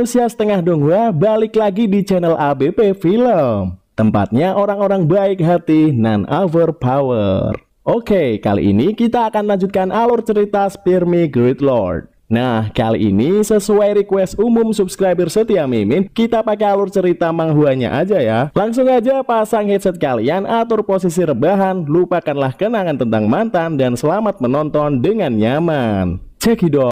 manusia setengah donghua balik lagi di channel ABP Film. Tempatnya orang-orang baik hati non overpower. Oke, kali ini kita akan lanjutkan alur cerita Spare Me Great Lord. Nah, kali ini sesuai request umum subscriber setia Mimin, kita pakai alur cerita Manghuanya aja ya. Langsung aja pasang headset kalian, atur posisi rebahan, lupakanlah kenangan tentang mantan, dan selamat menonton dengan nyaman. Cekidot.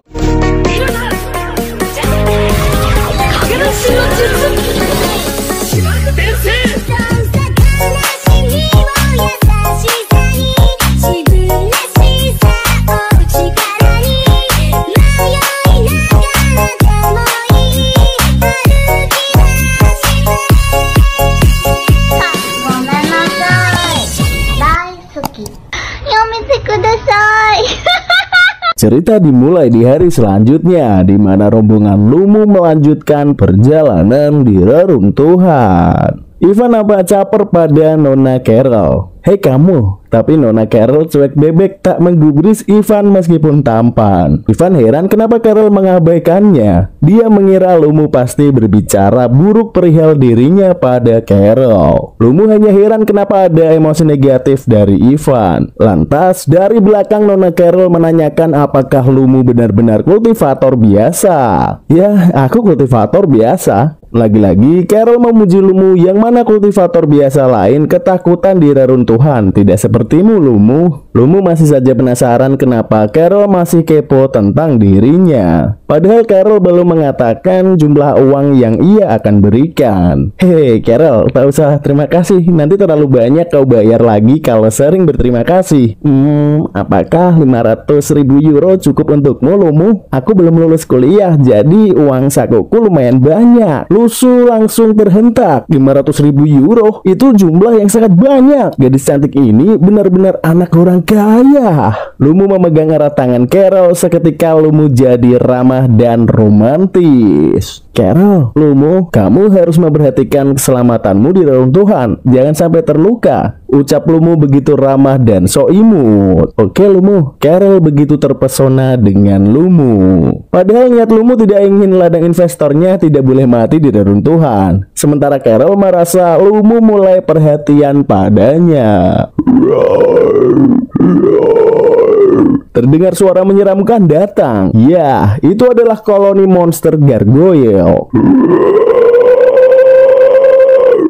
Cerita dimulai di hari selanjutnya, di mana rombongan Lumu melanjutkan perjalanan di reruntuhan. Ivan nampak caper pada Nona Carol. Hei kamu, tapi Nona Carol cuek bebek, tak menggubris Ivan meskipun tampan. Ivan heran kenapa Carol mengabaikannya. Dia mengira Lumu pasti berbicara buruk perihal dirinya pada Carol. Lumu hanya heran kenapa ada emosi negatif dari Ivan. Lantas dari belakang Nona Carol menanyakan apakah Lumu benar-benar kultivator biasa. Ya, aku kultivator biasa. Lagi-lagi Carol memuji Lumu yang mana kultivator biasa lain ketakutan di reruntuhan. Tidak sepertimu Lumu. Lumu masih saja penasaran kenapa Carol masih kepo tentang dirinya. Padahal Carol belum mengatakan jumlah uang yang ia akan berikan. Hei Carol, tak usah terima kasih. Nanti terlalu banyak kau bayar lagi kalau sering berterima kasih. Apakah 500.000 euro cukup untukmu Lumu? Aku belum lulus kuliah, jadi uang sakuku lumayan banyak. Lusu langsung terhentak. 500.000 euro itu jumlah yang sangat banyak. Gadis cantik ini benar-benar anak orang kaya. Lumu memegang erat tangan Carol. Seketika Lumu jadi ramah dan romantis. Carol, Lumu, kamu harus memperhatikan keselamatanmu di reruntuhan. Jangan sampai terluka. Ucap Lumu begitu ramah dan so imut. Oke Lumu. Carol begitu terpesona dengan Lumu. Padahal niat Lumu tidak ingin ladang investornya tidak boleh mati di reruntuhan. Sementara Carol merasa Lumu mulai perhatian padanya. Terdengar suara menyeramkan datang. Ya, itu adalah koloni monster gargoyle.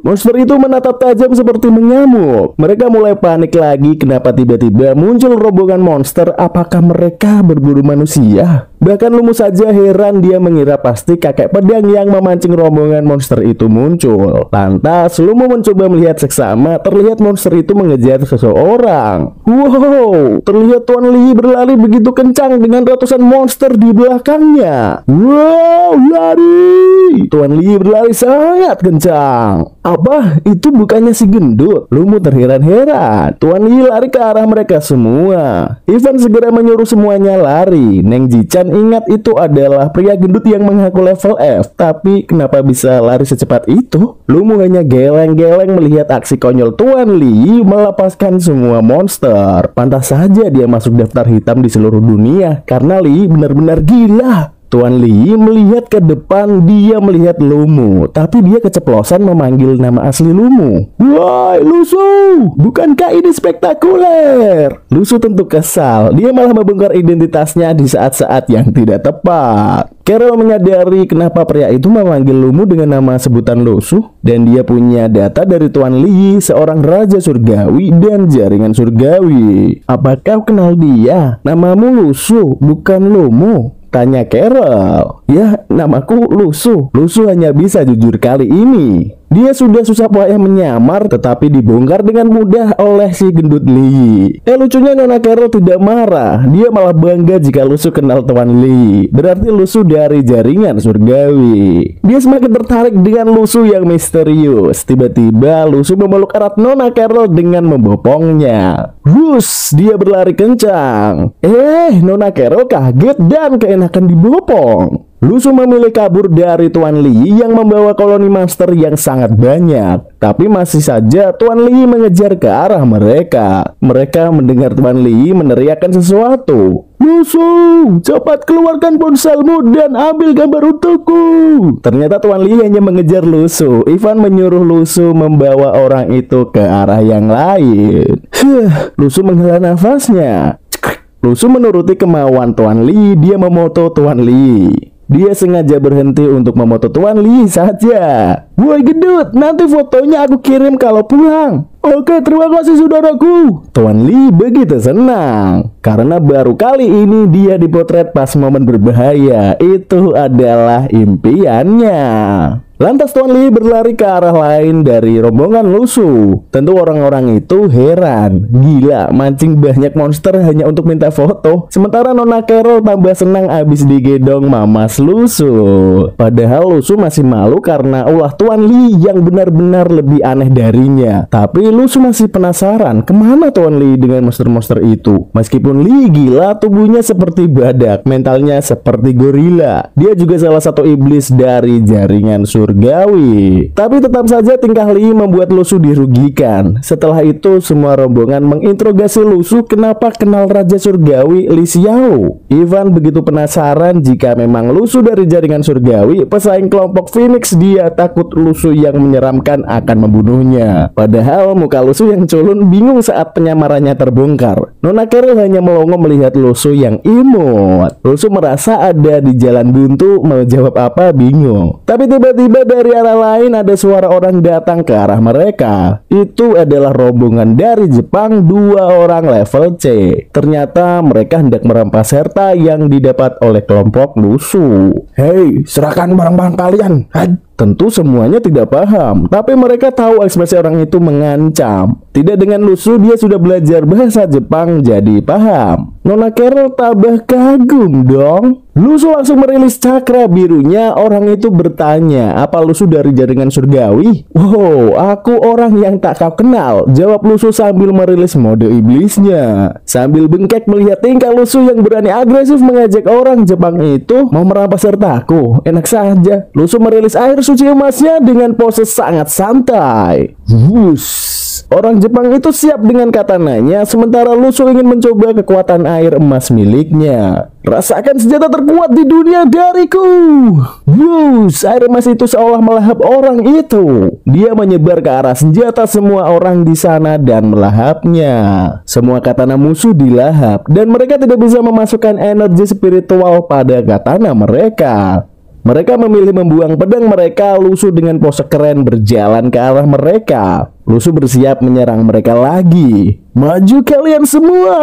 Monster itu menatap tajam seperti mengamuk. Mereka mulai panik lagi. Kenapa tiba-tiba muncul rombongan monster? Apakah mereka berburu manusia? Bahkan Lumu saja heran, dia mengira pasti kakek pedang yang memancing rombongan monster itu muncul. Lantas Lumu mencoba melihat seksama. Terlihat monster itu mengejar seseorang. Wow, terlihat Tuan Li berlari begitu kencang dengan ratusan monster di belakangnya. Wow, lari! Tuan Li berlari sangat kencang. Apa? Itu bukannya si gendut? Lumu terheran-heran. Tuan Li lari ke arah mereka semua. Ivan segera menyuruh semuanya lari. Neng Jichan ingat itu adalah pria gendut yang mengaku level F. Tapi kenapa bisa lari secepat itu? Lumu hanya geleng-geleng melihat aksi konyol Tuan Li melepaskan semua monster. Pantas saja dia masuk daftar hitam di seluruh dunia, karena Li benar-benar gila. Tuan Li melihat ke depan, dia melihat Lumu, tapi dia keceplosan memanggil nama asli Lumu. Woi Lusu, bukankah ini spektakuler? Lusu tentu kesal, dia malah membongkar identitasnya di saat-saat yang tidak tepat. Carol menyadari kenapa pria itu memanggil Lumu dengan nama sebutan Lusu, dan dia punya data dari Tuan Li, seorang raja surgawi dan jaringan surgawi. Apakah kau kenal dia? Namamu Lusu, bukan Lumu? Tanya Carol. Ya, namaku Lusu. Lusu hanya bisa jujur kali ini. Dia sudah susah payah menyamar, tetapi dibongkar dengan mudah oleh si gendut Li. Lucunya Nona Carol tidak marah. Dia malah bangga jika Lusu kenal Tuan Li. Berarti Lusu dari jaringan surgawi. Dia semakin tertarik dengan Lusu yang misterius. Tiba-tiba Lusu memeluk erat Nona Carol dengan membopongnya. Wus, dia berlari kencang. Nona Carol kaget dan keenakan dibopong. Lusu memilih kabur dari Tuan Li yang membawa koloni monster yang sangat banyak. Tapi masih saja Tuan Li mengejar ke arah mereka. Mereka mendengar Tuan Li meneriakkan sesuatu. Lusu, cepat keluarkan ponselmu dan ambil gambar untukku. Ternyata Tuan Lee hanya mengejar Lusu. Ivan menyuruh Lusu membawa orang itu ke arah yang lain. Lusu menghela nafasnya. Lusu menuruti kemauan Tuan Lee. Dia memoto Tuan Lee. Dia sengaja berhenti untuk memoto Tuan Lee saja. Woi gendut, nanti fotonya aku kirim kalau pulang. Oke, terima kasih saudaraku. Tuan Lee begitu senang karena baru kali ini dia dipotret pas momen berbahaya. Itu adalah impiannya. Lantas Tuan Lee berlari ke arah lain dari rombongan Lusu. Tentu orang-orang itu heran. Gila, mancing banyak monster hanya untuk minta foto. Sementara Nona Carol tambah senang abis digendong Mamas Lusu. Padahal Lusu masih malu karena ulah Tuan Lee yang benar-benar lebih aneh darinya. Tapi Lusu masih penasaran kemana Tuan Lee dengan monster-monster itu. Meskipun Lee gila, tubuhnya seperti badak, mentalnya seperti gorila. Dia juga salah satu iblis dari jaringan surgawi. Tapi tetap saja tingkah Lee membuat Lusu dirugikan. Setelah itu semua rombongan menginterogasi Lusu kenapa kenal Raja Surgawi Li Xiao. Ivan begitu penasaran jika memang Lusu dari jaringan surgawi, pesaing kelompok Phoenix. Dia takut Lusu yang menyeramkan akan membunuhnya. Padahal muka Lusu yang culun bingung saat penyamarannya terbongkar. Nona Carol hanya melongo melihat Lusu yang imut. Lusu merasa ada di jalan buntu, mau jawab apa bingung. Tapi tiba-tiba dari arah lain ada suara orang datang ke arah mereka. Itu adalah rombongan dari Jepang, 2 orang level C. Ternyata mereka hendak merampas harta yang didapat oleh kelompok Lusu. Hei, serahkan barang-barang kalian. Tentu semuanya tidak paham, tapi mereka tahu ekspresi orang itu mengancam. Tidak dengan Lusu, dia sudah belajar bahasa Jepang jadi paham. Nona Carol tambah kagum dong. Lusu langsung merilis cakra birunya. Orang itu bertanya, apa Lusu dari jaringan surgawi? Wow, aku orang yang tak kau kenal, jawab Lusu sambil merilis mode iblisnya. Sambil bengkak melihat tingkah Lusu yang berani agresif mengajak orang Jepang itu mau merampas hartaku. Enak saja. Lusu merilis air suci emasnya dengan pose sangat santai. Wush. Orang Jepang itu siap dengan katananya, sementara Lusu ingin mencoba kekuatan air emas miliknya. Rasakan senjata terkuat di dunia dariku. Wush, air emas itu seolah melahap orang itu. Dia menyebar ke arah senjata semua orang di sana dan melahapnya. Semua katana musuh dilahap dan mereka tidak bisa memasukkan energi spiritual pada katana mereka. Mereka memilih membuang pedang mereka. Lusu dengan pose keren berjalan ke arah mereka. Lusu bersiap menyerang mereka lagi. Maju kalian semua.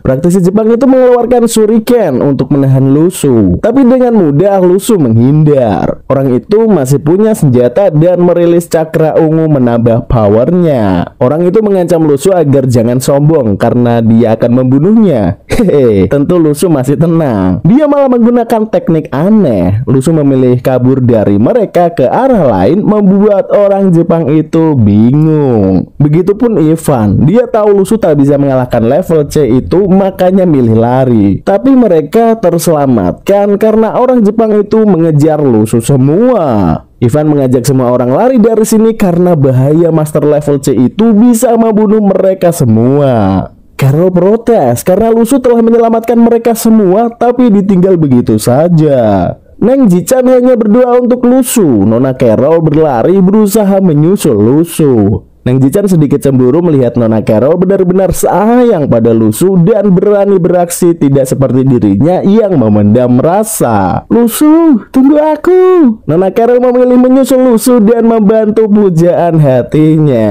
Praktisi Jepang itu mengeluarkan shuriken untuk menahan Lusu. Tapi dengan mudah Lusu menghindar. Orang itu masih punya senjata dan merilis cakra ungu menambah powernya. Orang itu mengancam Lusu agar jangan sombong karena dia akan membunuhnya. Hehe, tentu Lusu masih tenang. Dia malah menggunakan teknik aneh. Lusu memilih kabur dari mereka ke arah lain, membuat orang Jepang itu bingung. Begitupun Ivan, dia tahu Lusu tak bisa mengalahkan level C itu, makanya milih lari. Tapi mereka terselamatkan karena orang Jepang itu mengejar Lusu semua. Ivan mengajak semua orang lari dari sini karena bahaya master level C itu bisa membunuh mereka semua. Carol protes karena Lusu telah menyelamatkan mereka semua, tapi ditinggal begitu saja. Neng Jichan hanya berdoa untuk Lusu. Nona Carol berlari berusaha menyusul Lusu. Neng Jichan sedikit cemburu melihat Nona Carol benar-benar sayang pada Lusu dan berani beraksi tidak seperti dirinya yang memendam rasa. Lusu, tunggu aku. Nona Carol memilih menyusul Lusu dan membantu pujaan hatinya.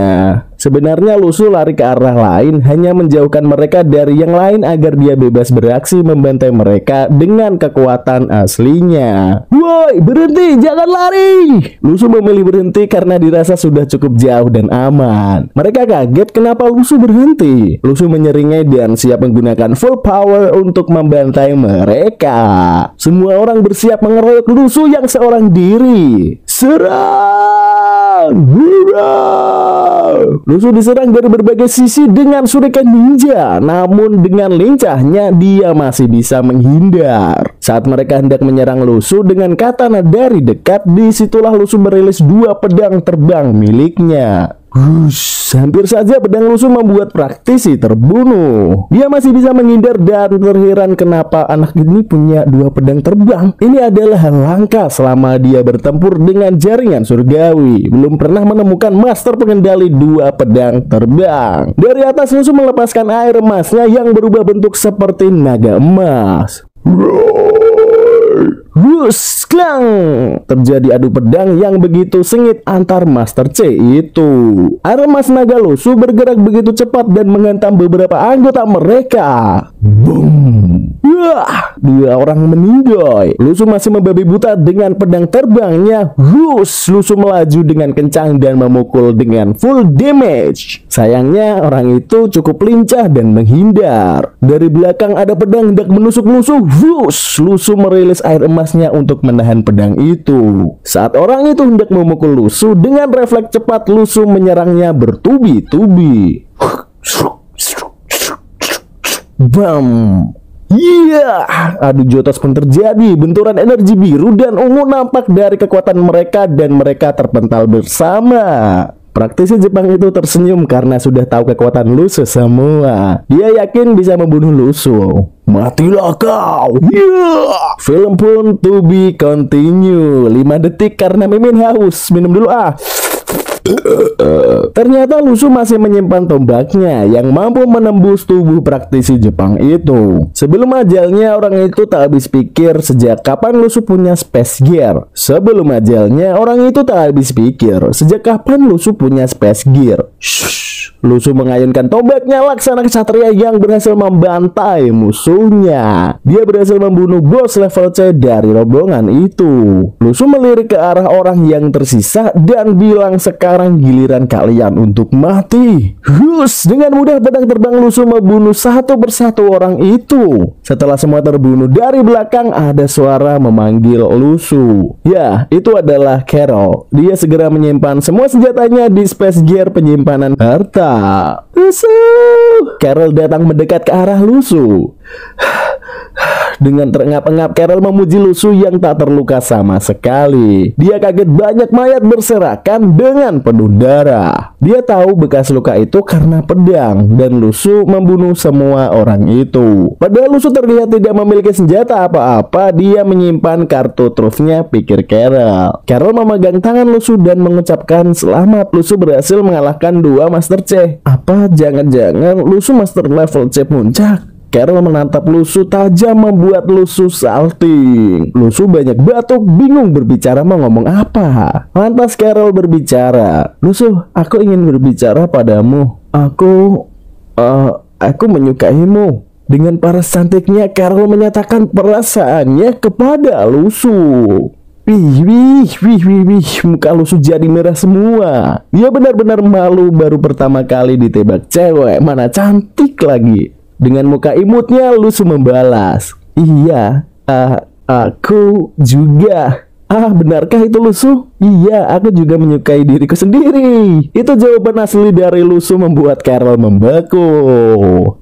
Sebenarnya Lusu lari ke arah lain, hanya menjauhkan mereka dari yang lain agar dia bebas beraksi membantai mereka dengan kekuatan aslinya. Woi, berhenti, jangan lari. Lusu memilih berhenti karena dirasa sudah cukup jauh dan aman. Mereka kaget kenapa Lusu berhenti. Lusu menyeringai dan siap menggunakan full power untuk membantai mereka. Semua orang bersiap mengeroyok Lusu yang seorang diri. Serang! Hurrah! Lusu diserang dari berbagai sisi dengan shuriken ninja, namun dengan lincahnya dia masih bisa menghindar. Saat mereka hendak menyerang Lusu dengan katana dari dekat, disitulah Lusu merilis 2 pedang terbang miliknya. Hampir saja pedang Lusu membuat praktisi terbunuh. Dia masih bisa menghindar dan terheran kenapa anak ini punya 2 pedang terbang. Ini adalah hal langka selama dia bertempur dengan jaringan surgawi. Belum pernah menemukan master pengendali 2 pedang terbang. Dari atas Lusu melepaskan air emasnya yang berubah bentuk seperti naga emas. Klang! Terjadi adu pedang yang begitu sengit antar Master C itu. Air emas naga Lusu bergerak begitu cepat dan menghantam beberapa anggota mereka. Boom! Wah, 2 orang meninggal. Lusu masih membabi buta dengan pedang terbangnya. Lusu melaju dengan kencang dan memukul dengan full damage. Sayangnya orang itu cukup lincah dan menghindar. Dari belakang ada pedang hendak menusuk Lusu. Lusu merilis air emasnya untuk menahan pedang itu. Saat orang itu hendak memukul Lusu, dengan refleks cepat Lusu menyerangnya bertubi-tubi. Bam! Adu jotos pun terjadi. Benturan energi biru dan ungu nampak dari kekuatan mereka dan mereka terpental bersama. Praktisi Jepang itu tersenyum karena sudah tahu kekuatan Lusu semua. Dia yakin bisa membunuh Lusu. Matilah kau. Film pun to be continue. 5 detik karena Mimin haus. Minum dulu ah. Ternyata Lusu masih menyimpan tombaknya yang mampu menembus tubuh praktisi Jepang itu. Sebelum ajalnya, orang itu tak habis pikir sejak kapan Lusu punya space gear. Sebelum ajalnya, orang itu tak habis pikir sejak kapan Lusu punya space gear. Lusu mengayunkan tombaknya laksana ksatria yang berhasil membantai musuhnya. Dia berhasil membunuh bos level C dari rombongan itu. Lusu melirik ke arah orang yang tersisa dan bilang, sekarang giliran kalian untuk mati. Dengan mudah pedang terbang Lusu membunuh satu persatu orang itu. Setelah semua terbunuh, dari belakang ada suara memanggil Lusu. Ya, itu adalah Carol. Dia segera menyimpan semua senjatanya di space gear penyimpanan harta. Lusu! Carol datang mendekat ke arah Lusu. Dengan terengap-engap, Carol memuji Lusu yang tak terluka sama sekali. Dia kaget banyak mayat berserakan dengan penuh darah. Dia tahu bekas luka itu karena pedang, dan Lusu membunuh semua orang itu. Padahal Lusu terlihat tidak memiliki senjata apa-apa. Dia menyimpan kartu trufnya, pikir Carol. Carol memegang tangan Lusu dan mengucapkan selamat. Lusu berhasil mengalahkan 2 Master C. Apa jangan-jangan Lusu Master level C puncak? Carol menatap Lusu tajam membuat Lusu salting. Lusu banyak batuk, bingung berbicara mau ngomong apa. Lantas Carol berbicara. Lusu, aku ingin berbicara padamu. Aku menyukaimu. Dengan paras cantiknya Carol menyatakan perasaannya kepada Lusu. Wih, muka Lusu jadi merah semua. Dia benar-benar malu, baru pertama kali ditembak cewek, mana cantik lagi. Dengan muka imutnya Lusu membalas, iya, aku juga. Benarkah itu Lusu? Iya, aku juga menyukai diriku sendiri. Itu jawaban asli dari Lusu membuat Carol membeku.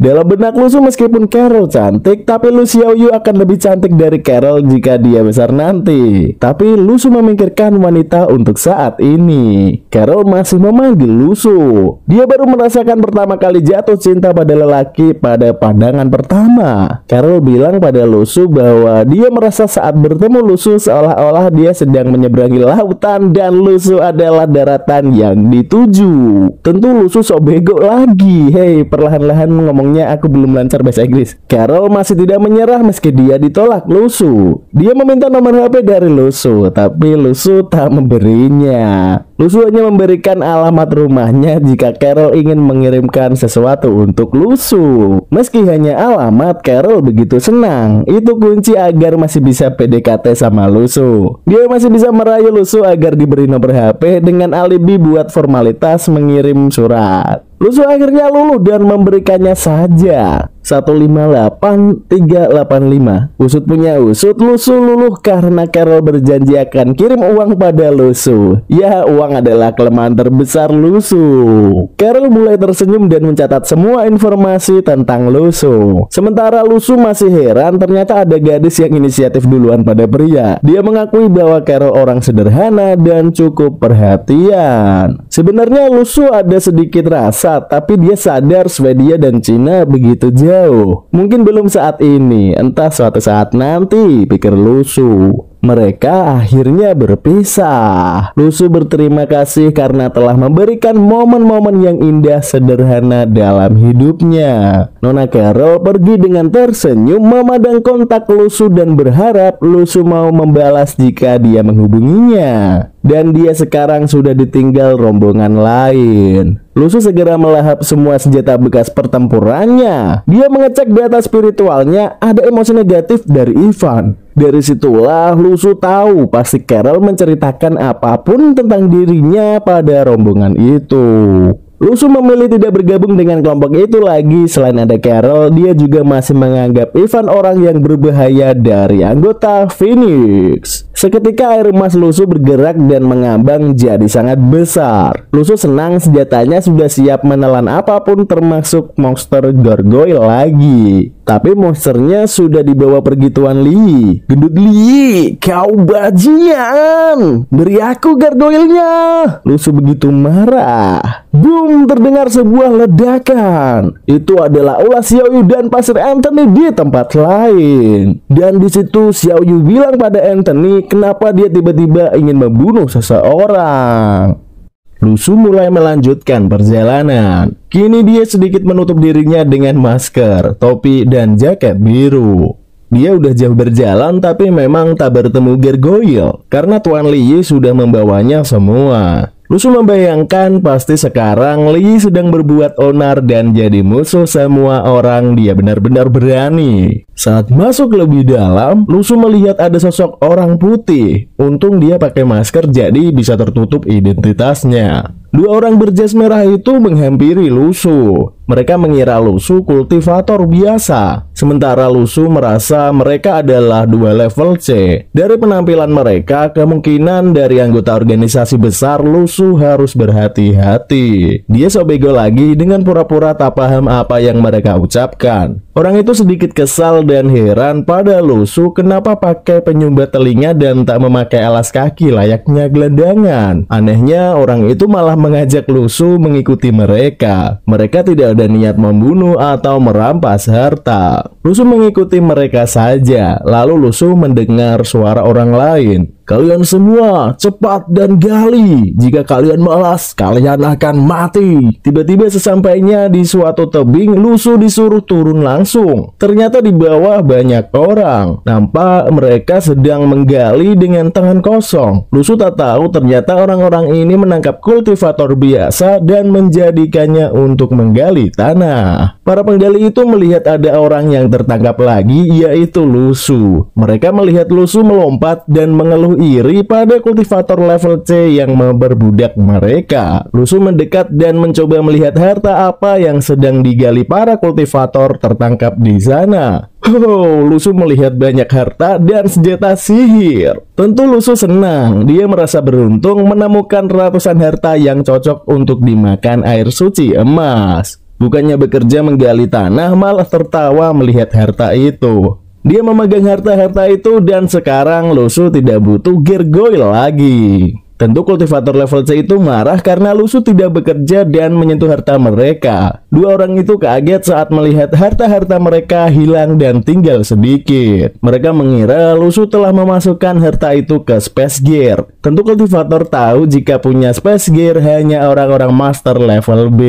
Dalam benak Lusu, meskipun Carol cantik, tapi Lu Xiaoyu akan lebih cantik dari Carol jika dia besar nanti. Tapi Lusu memikirkan wanita untuk saat ini. Carol masih memanggil Lusu. Dia baru merasakan pertama kali jatuh cinta pada lelaki pada pandangan pertama. Carol bilang pada Lusu bahwa dia merasa saat bertemu Lusu seolah-olah dia sedang menyeberangi lautan dan Lusu adalah daratan yang dituju. Tentu Lusu sok bego lagi. Hei, perlahan-lahan ngomongnya, aku belum lancar bahasa Inggris. Carol masih tidak menyerah meski dia ditolak Lusu. Dia meminta nomor HP dari Lusu, tapi Lusu tak memberinya. Lusu hanya memberikan alamat rumahnya jika Carol ingin mengirimkan sesuatu untuk Lusu. Meski hanya alamat, Carol begitu senang. Itu kunci agar masih bisa PDKT sama Lusu. Dia masih bisa merayu Lusu agar diberi nomor HP dengan alibi buat formalitas mengirim surat. Lusu akhirnya luluh dan memberikannya saja 158385. Usut punya usut, Lusu luluh karena Carol berjanji akan kirim uang pada Lusu. Ya, uang adalah kelemahan terbesar Lusu. Carol mulai tersenyum dan mencatat semua informasi tentang Lusu. Sementara Lusu masih heran, ternyata ada gadis yang inisiatif duluan pada pria. Dia mengakui bahwa Carol orang sederhana dan cukup perhatian. Sebenarnya Lusu ada sedikit rasa, tapi dia sadar Swedia dan Cina begitu jauh. Mungkin belum saat ini, entah suatu saat nanti, pikir Lusu. Mereka akhirnya berpisah. Lusu berterima kasih karena telah memberikan momen-momen yang indah sederhana dalam hidupnya. Nona Carol pergi dengan tersenyum memandang kontak Lusu dan berharap Lusu mau membalas jika dia menghubunginya. Dan dia sekarang sudah ditinggal rombongan lain. Lusu segera melahap semua senjata bekas pertempurannya. Dia mengecek data spiritualnya, ada emosi negatif dari Ivan. Dari situlah Lusu tahu pasti Carol menceritakan apapun tentang dirinya pada rombongan itu. Lusu memilih tidak bergabung dengan kelompok itu lagi. Selain ada Carol, dia juga masih menganggap Ivan orang yang berbahaya dari anggota Phoenix. Seketika air emas Lusu bergerak dan mengambang jadi sangat besar. Lusu senang senjatanya sudah siap menelan apapun termasuk monster gargoyle lagi. Tapi monsternya sudah dibawa pergi Tuan Lee. Gendut Lee, kau bajingan, beri aku gargoyle-nya. Lusu begitu marah. Boom, terdengar sebuah ledakan. Itu adalah ulah Xiaoyu dan Pasir Anthony di tempat lain. Dan di situ Xiaoyu bilang pada Anthony kenapa dia tiba-tiba ingin membunuh seseorang. Lusu mulai melanjutkan perjalanan. Kini dia sedikit menutup dirinya dengan masker, topi, dan jaket biru. Dia udah jauh berjalan tapi memang tak bertemu gargoyle karena Tuan Lee sudah membawanya semua. Lusu membayangkan pasti sekarang Lee sedang berbuat onar dan jadi musuh semua orang. Dia benar-benar berani. Saat masuk lebih dalam, Lusu melihat ada sosok orang putih. Untung dia pakai masker jadi bisa tertutup identitasnya. Dua orang berjas merah itu menghampiri Lusu. Mereka mengira Lusu kultivator biasa. Sementara Lusu merasa mereka adalah dua level C. Dari penampilan mereka, kemungkinan dari anggota organisasi besar, Lusu harus berhati-hati. Dia so bego lagi dengan pura-pura tak paham apa yang mereka ucapkan. Orang itu sedikit kesal dan heran pada Lusu kenapa pakai penyumbat telinga dan tak memakai alas kaki layaknya gelandangan. Anehnya orang itu malah mengajak Lusu mengikuti mereka. Mereka tidak ada niat membunuh atau merampas harta. Lusu mengikuti mereka saja. Lalu Lusu mendengar suara orang lain. Kalian semua cepat dan gali. Jika kalian malas, kalian akan mati. Tiba-tiba sesampainya di suatu tebing, Lusu disuruh turun langsung. Ternyata di bawah banyak orang. Nampak mereka sedang menggali dengan tangan kosong. Lusu tak tahu ternyata orang-orang ini menangkap kultivator biasa dan menjadikannya untuk menggali tanah. Para penggali itu melihat ada orang yang tertangkap lagi, yaitu Lusu. Mereka melihat Lusu melompat dan mengeluh iri pada kultivator level C yang memperbudak mereka. Lusu mendekat dan mencoba melihat harta apa yang sedang digali para kultivator tertangkap di sana. Lusu melihat banyak harta dan senjata sihir. Tentu Lusu senang. Dia merasa beruntung menemukan ratusan harta yang cocok untuk dimakan air suci emas. Bukannya bekerja menggali tanah, malah tertawa melihat harta itu. Dia memegang harta-harta itu dan sekarang Lusu tidak butuh gargoyle lagi. Tentu kultivator level C itu marah karena Lusu tidak bekerja dan menyentuh harta mereka. Dua orang itu kaget saat melihat harta-harta mereka hilang dan tinggal sedikit. Mereka mengira Lusu telah memasukkan harta itu ke Space Gear. Tentu kultivator tahu jika punya Space Gear hanya orang-orang master level B.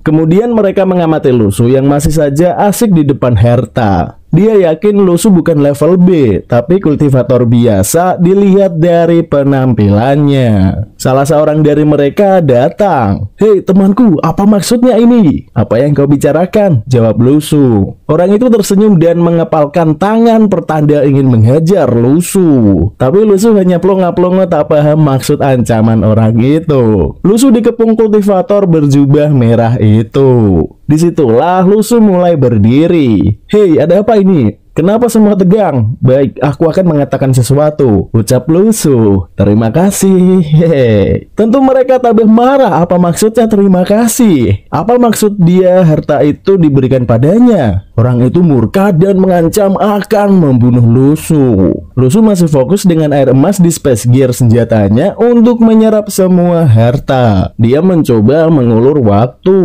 Kemudian mereka mengamati Lusu yang masih saja asik di depan harta. Dia yakin Lusu bukan level B, tapi kultivator biasa dilihat dari penampilannya. Salah seorang dari mereka datang. "Hei temanku, apa maksudnya ini?" "Apa yang kau bicarakan?" jawab Lusu. Orang itu tersenyum dan mengepalkan tangan pertanda ingin menghajar Lusu. Tapi Lusu hanya plonga-plonga tak paham maksud ancaman orang itu. Lusu dikepung kultivator berjubah merah itu. Disitulah Lusu mulai berdiri. "Hei, ada apa ini? Kenapa semua tegang?" "Baik, aku akan mengatakan sesuatu," ucap Lusu. "Terima kasih." Hehe. Tentu mereka tabah marah. Apa maksudnya terima kasih? Apa maksud dia harta itu diberikan padanya? Orang itu murka dan mengancam akan membunuh Lusu. Lusu masih fokus dengan air emas di space gear senjatanya untuk menyerap semua harta. Dia mencoba mengulur waktu.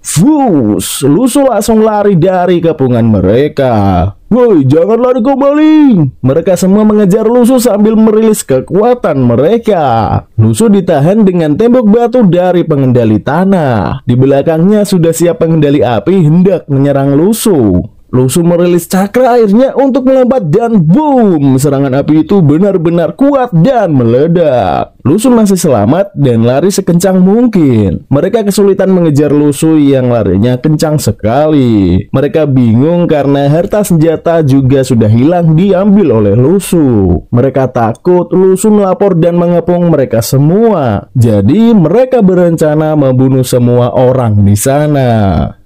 Fus, Lusu langsung lari dari kepungan mereka. "Woi, jangan lari kau maling!" Mereka semua mengejar Lusu sambil merilis kekuatan mereka. Lusu ditahan dengan tembok batu dari pengendali tanah. Di belakangnya sudah siap pengendali api hendak menyerang Lusu. Lusu merilis cakra airnya untuk melompat dan boom, serangan api itu benar-benar kuat dan meledak. Lusu masih selamat dan lari sekencang mungkin. Mereka kesulitan mengejar Lusu yang larinya kencang sekali. Mereka bingung karena harta senjata juga sudah hilang diambil oleh Lusu. Mereka takut Lusu melapor dan mengepung mereka semua. Jadi mereka berencana membunuh semua orang di sana.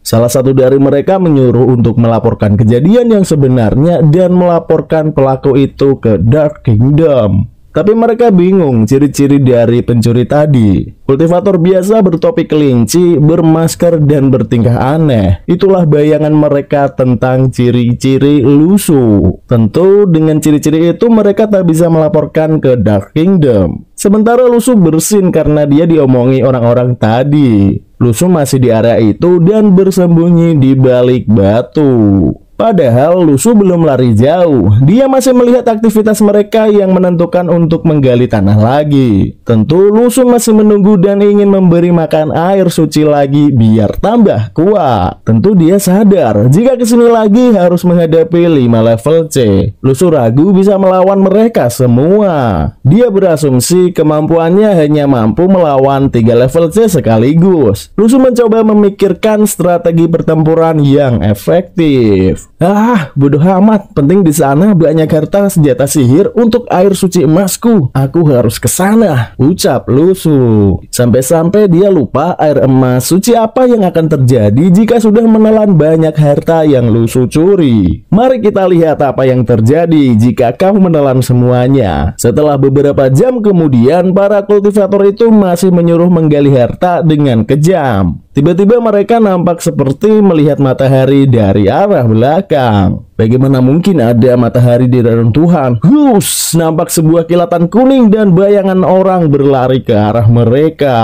Salah satu dari mereka menyuruh untuk melaporkan kejadian yang sebenarnya dan melaporkan pelaku itu ke Dark Kingdom. Tapi mereka bingung ciri-ciri dari pencuri tadi. Kultivator biasa bertopi kelinci, bermasker, dan bertingkah aneh. Itulah bayangan mereka tentang ciri-ciri Lusu. Tentu dengan ciri-ciri itu mereka tak bisa melaporkan ke Dark Kingdom. Sementara Lusu bersin karena dia diomongi orang-orang tadi. Lusu masih di area itu dan bersembunyi di balik batu. Padahal Lusu belum lari jauh. Dia masih melihat aktivitas mereka yang menentukan untuk menggali tanah lagi. Tentu Lusu masih menunggu dan ingin memberi makan air suci lagi biar tambah kuat. Tentu dia sadar jika kesini lagi harus menghadapi 5 level C. Lusu ragu bisa melawan mereka semua. Dia berasumsi kemampuannya hanya mampu melawan 3 level C sekaligus. Lusu mencoba memikirkan strategi pertempuran yang efektif. Bodoh amat. Penting di sana banyak harta senjata sihir untuk air suci emasku. Aku harus ke sana, ucap Lusu. Sampai-sampai dia lupa air emas suci apa yang akan terjadi jika sudah menelan banyak harta yang Lusu curi. Mari kita lihat apa yang terjadi jika kau menelan semuanya. Setelah beberapa jam kemudian, para kultivator itu masih menyuruh menggali harta dengan kejam. Tiba-tiba mereka nampak seperti melihat matahari dari arah belakang. Bagaimana mungkin ada matahari di reruntuhan? Nampak sebuah kilatan kuning dan bayangan orang berlari ke arah mereka.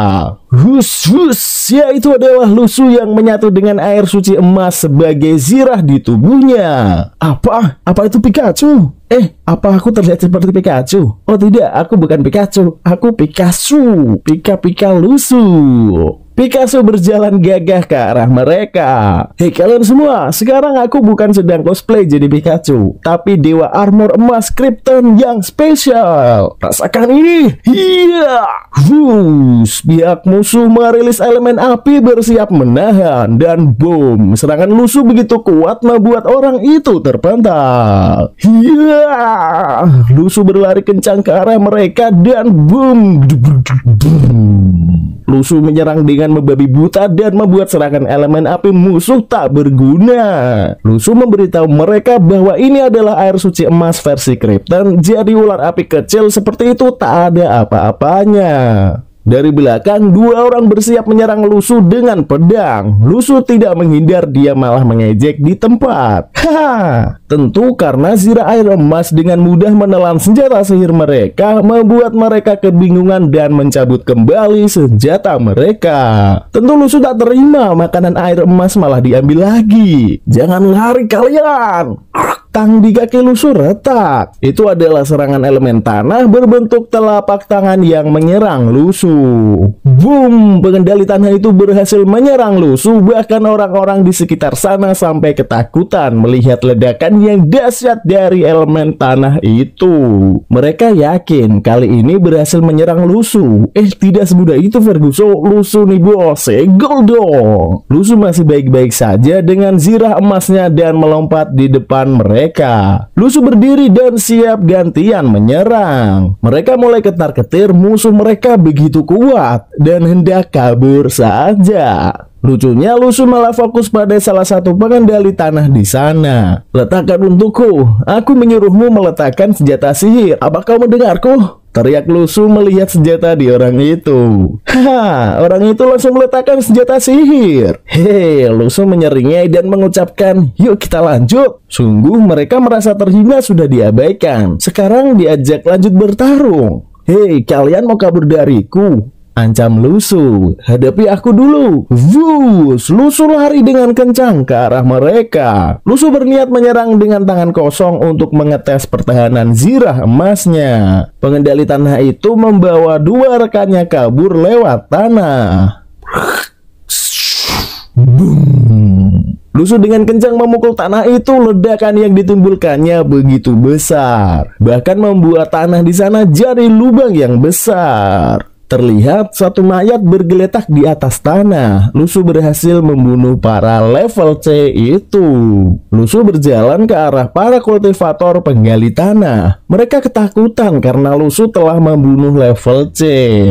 Ya, itu adalah Lusu yang menyatu dengan air suci emas sebagai zirah di tubuhnya. Apa itu Pikachu? Apa aku terlihat seperti Pikachu? Oh tidak, aku bukan Pikachu. Aku Pikachu. Pika-pika Lusu. Pikachu berjalan gagah ke arah mereka. Hei kalian semua, sekarang aku bukan sedang cosplay jadi Pikachu, tapi dewa armor emas Krypton yang spesial. Rasakan ini. Iya. Pihak musuh merilis elemen api bersiap menahan dan boom, serangan Lusu begitu kuat membuat orang itu terpental. Iya. Lusu berlari kencang ke arah mereka dan boom. Lusu menyerang dengan membabi buta dan membuat serangan elemen api musuh tak berguna. Lusu memberitahu mereka bahwa ini adalah air suci emas versi Krypton, jadi ular api kecil seperti itu tak ada apa-apanya. Dari belakang, 2 orang bersiap menyerang Lusu dengan pedang. Lusu tidak menghindar, dia malah mengejek di tempat. Tentu karena zirah air emas dengan mudah menelan senjata sihir mereka, membuat mereka kebingungan dan mencabut kembali senjata mereka. Tentu Lusu tak terima, makanan air emas malah diambil lagi. Jangan lari kalian. Tang di kaki Lusu retak. Itu adalah serangan elemen tanah berbentuk telapak tangan yang menyerang Lusu. Boom! Pengendali tanah itu berhasil menyerang Lusu. Bahkan orang-orang di sekitar sana sampai ketakutan melihat ledakan yang dahsyat dari elemen tanah itu. Mereka yakin kali ini berhasil menyerang Lusu. Tidak semudah itu Ferguson. Lusu nih bos, segel dong. Lusu masih baik-baik saja dengan zirah emasnya dan melompat di depan mereka. Lusu berdiri dan siap gantian menyerang. Mereka mulai ketar-ketir, musuh mereka begitu kuat dan hendak kabur saja. Lucunya Lusu malah fokus pada salah satu pengendali tanah di sana. Letakkan untukku, aku menyuruhmu meletakkan senjata sihir. Apa kau mendengarku? Teriak Lusu melihat senjata di orang itu. Haha, orang itu langsung meletakkan senjata sihir. Hei, Lusu menyeringai dan mengucapkan, yuk kita lanjut. Sungguh mereka merasa terhina sudah diabaikan. Sekarang diajak lanjut bertarung. Hei, kalian mau kabur dariku? Ancam Lusu. Hadapi aku dulu. Wush! Lusu lari dengan kencang ke arah mereka. Lusu berniat menyerang dengan tangan kosong untuk mengetes pertahanan zirah emasnya. Pengendali tanah itu membawa dua rekannya kabur lewat tanah. Boom! Lusu dengan kencang memukul tanah itu. Ledakan yang ditimbulkannya begitu besar, bahkan membuat tanah di sana jadi lubang yang besar. Terlihat satu mayat bergeletak di atas tanah. Lusu berhasil membunuh para level C itu. Lusu berjalan ke arah para kultivator penggali tanah. Mereka ketakutan karena Lusu telah membunuh level C.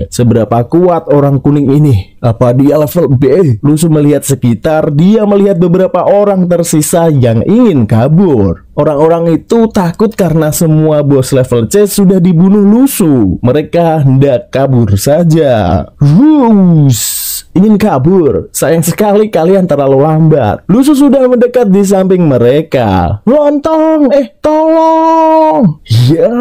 Seberapa kuat orang kuning ini? Apa dia level B? Lusu melihat sekitar. Dia melihat beberapa orang tersisa yang ingin kabur. Orang-orang itu takut karena semua bos level C sudah dibunuh Lusu. Mereka hendak kabur saja. Wush! Ingin kabur. Sayang sekali kalian terlalu lambat. Lusu sudah mendekat di samping mereka. Lontong! Tolong! Ya!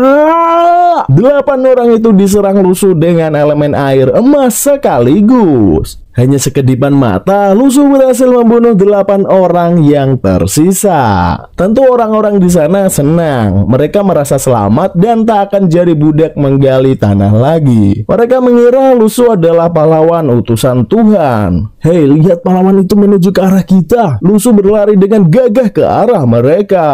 8 orang itu diserang Lusu dengan elemen air emas sekaligus. Hanya sekedipan mata, Lusu berhasil membunuh 8 orang yang tersisa. Tentu orang-orang di sana senang. Mereka merasa selamat dan tak akan jadi budak menggali tanah lagi. Mereka mengira Lusu adalah pahlawan utusan Tuhan. Hei, lihat pahlawan itu menuju ke arah kita. Lusu berlari dengan gagah ke arah mereka.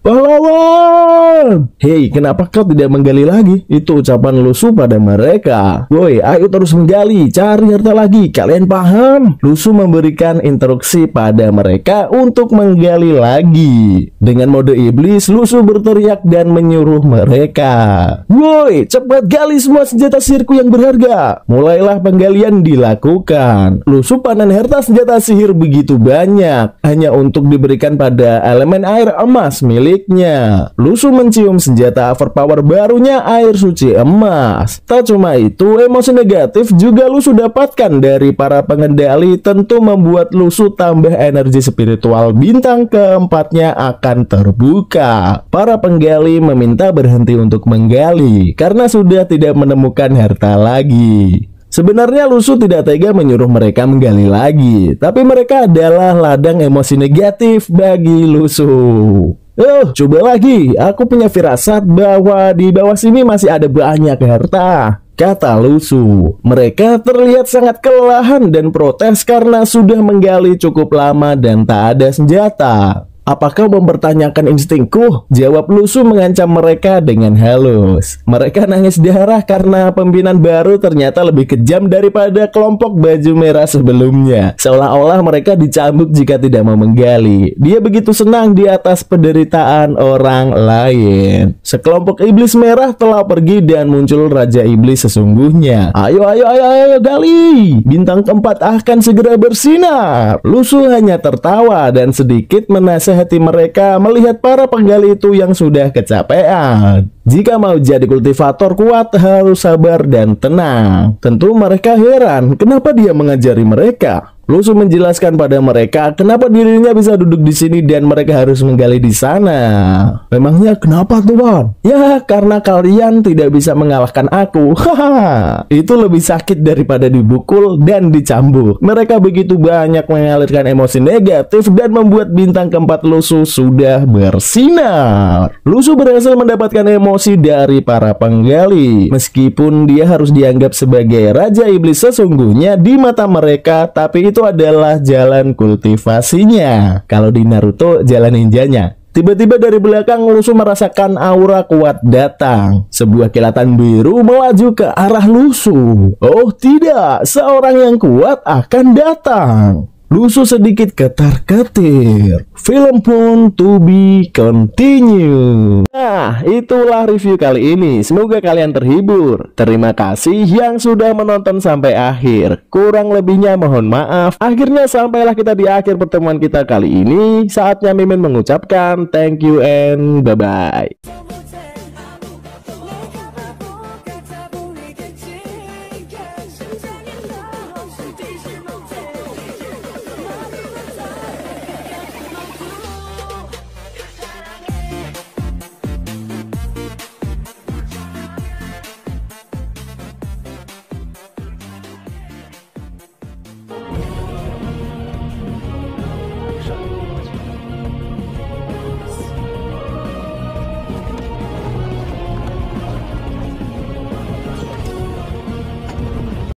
Pahlawan! Hei, kenapa kau tidak menggali lagi? Itu ucapan Lusu pada mereka. Woi, ayo terus menggali, cari harta lagi. Kalian paham? Lusu memberikan instruksi pada mereka untuk menggali lagi. Dengan mode iblis, Lusu berteriak dan menyuruh mereka. Woi, cepat gali semua senjata sihirku yang berharga. Mulailah penggalian dilakukan. Lusu panen harta senjata sihir begitu banyak, hanya untuk diberikan pada elemen air emas miliknya. Lusu mencium senjata overpower barunya, air suci emas. Tak cuma itu, emosi negatif juga Lusu dapatkan dari para pengendali, tentu membuat Lusu tambah energi spiritual bintang keempatnya akan terbuka. Para penggali meminta berhenti untuk menggali karena sudah tidak menemukan harta lagi. Sebenarnya Lusu tidak tega menyuruh mereka menggali lagi, tapi mereka adalah ladang emosi negatif bagi Lusu. Coba lagi, aku punya firasat bahwa di bawah sini masih ada banyak harta, kata Lusu. Mereka terlihat sangat kelelahan dan protes karena sudah menggali cukup lama dan tak ada senjata. Apa kau mempertanyakan instingku? Jawab Lusu mengancam mereka dengan halus. Mereka nangis darah karena pimpinan baru ternyata lebih kejam daripada kelompok baju merah sebelumnya. Seolah-olah mereka dicambuk jika tidak mau menggali. Dia begitu senang di atas penderitaan orang lain. Sekelompok iblis merah telah pergi dan muncul Raja Iblis sesungguhnya. Ayo gali. Bintang keempat akan segera bersinar. Lusu hanya tertawa dan sedikit menasihati hati mereka melihat para penggali itu yang sudah kecapean. Jika mau jadi kultivator kuat harus sabar dan tenang. Tentu mereka heran kenapa dia mengajari mereka. Lusu menjelaskan pada mereka kenapa dirinya bisa duduk di sini dan mereka harus menggali di sana. Memangnya kenapa tuan? Ya karena kalian tidak bisa mengalahkan aku. Haha. Itu lebih sakit daripada dibukul dan dicambuk. Mereka begitu banyak mengalirkan emosi negatif dan membuat bintang keempat Lusu sudah bersinar. Lusu berhasil mendapatkan emosi dari para penggali. Meskipun dia harus dianggap sebagai raja iblis sesungguhnya di mata mereka, tapi itu adalah jalan kultivasinya. Kalau di Naruto jalan ninjanya. Tiba-tiba dari belakang Lusu merasakan aura kuat datang. Sebuah kilatan biru melaju ke arah Lusu. Oh tidak, seorang yang kuat akan datang. Lusu sedikit ketar-ketir. Film pun to be continue. Nah, itulah review kali ini. Semoga kalian terhibur. Terima kasih yang sudah menonton sampai akhir. Kurang lebihnya mohon maaf. Akhirnya sampailah kita di akhir pertemuan kita kali ini. Saatnya Mimin mengucapkan thank you and bye-bye.